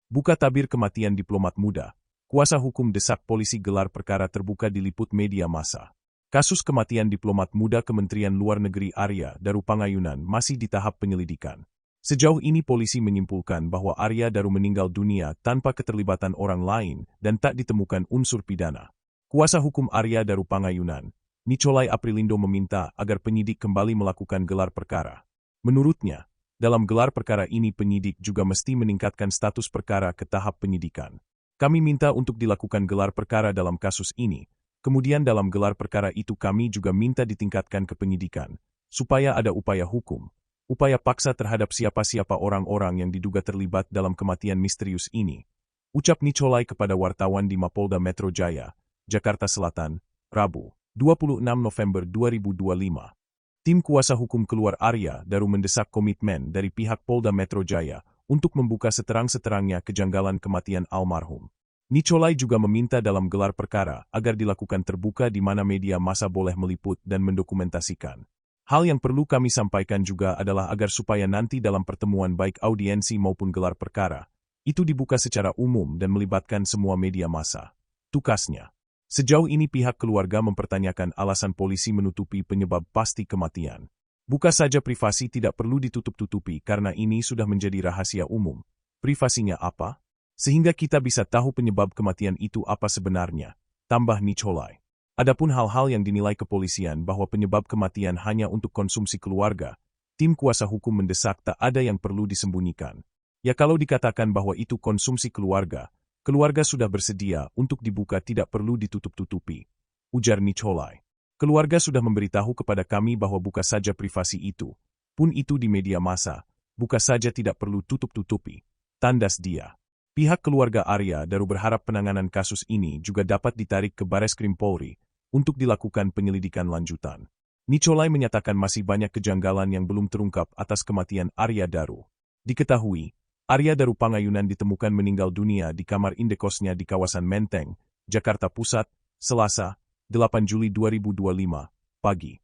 Buka tabir kematian diplomat muda. Kuasa hukum desak polisi gelar perkara terbuka diliput media massa. Kasus kematian diplomat muda Kementerian Luar Negeri Arya Daru Pangayunan masih di tahap penyelidikan. Sejauh ini polisi menyimpulkan bahwa Arya Daru meninggal dunia tanpa keterlibatan orang lain dan tak ditemukan unsur pidana. Kuasa hukum Arya Daru Pangayunan, Nicholai Aprilindo meminta agar penyidik kembali melakukan gelar perkara. Menurutnya, dalam gelar perkara ini penyidik juga mesti meningkatkan status perkara ke tahap penyidikan. Kami minta untuk dilakukan gelar perkara dalam kasus ini, kemudian dalam gelar perkara itu kami juga minta ditingkatkan ke penyidikan, supaya ada upaya hukum, upaya paksa terhadap siapa-siapa orang-orang yang diduga terlibat dalam kematian misterius ini. Ucap Nicholai kepada wartawan di Mapolda Metro Jaya, Jakarta Selatan, Rabu, 26 November 2025. Tim kuasa hukum keluar Arya Daru mendesak komitmen dari pihak Polda Metro Jaya untuk membuka seterang-seterangnya kejanggalan kematian almarhum. Nicholai juga meminta dalam gelar perkara agar dilakukan terbuka di mana media massa boleh meliput dan mendokumentasikan. Hal yang perlu kami sampaikan juga adalah agar supaya nanti dalam pertemuan baik audiensi maupun gelar perkara, itu dibuka secara umum dan melibatkan semua media massa. Tukasnya. Sejauh ini pihak keluarga mempertanyakan alasan polisi menutupi penyebab pasti kematian. Buka saja privasi tidak perlu ditutup-tutupi karena ini sudah menjadi rahasia umum. Privasinya apa? Sehingga kita bisa tahu penyebab kematian itu apa sebenarnya, tambah Nicholai. Adapun hal-hal yang dinilai kepolisian bahwa penyebab kematian hanya untuk konsumsi keluarga, tim kuasa hukum mendesak tak ada yang perlu disembunyikan. Ya kalau dikatakan bahwa itu konsumsi keluarga sudah bersedia untuk dibuka tidak perlu ditutup-tutupi, ujar Nicholai. Keluarga sudah memberitahu kepada kami bahwa buka saja privasi itu, pun itu di media massa, buka saja tidak perlu tutup-tutupi, tandas dia. Pihak keluarga Arya Daru berharap penanganan kasus ini juga dapat ditarik ke Bareskrim Polri untuk dilakukan penyelidikan lanjutan. Nicholai menyatakan masih banyak kejanggalan yang belum terungkap atas kematian Arya Daru. Diketahui, Arya Daru Pangayunan ditemukan meninggal dunia di kamar indekosnya di kawasan Menteng, Jakarta Pusat, Selasa, 8 Juli 2025, pagi.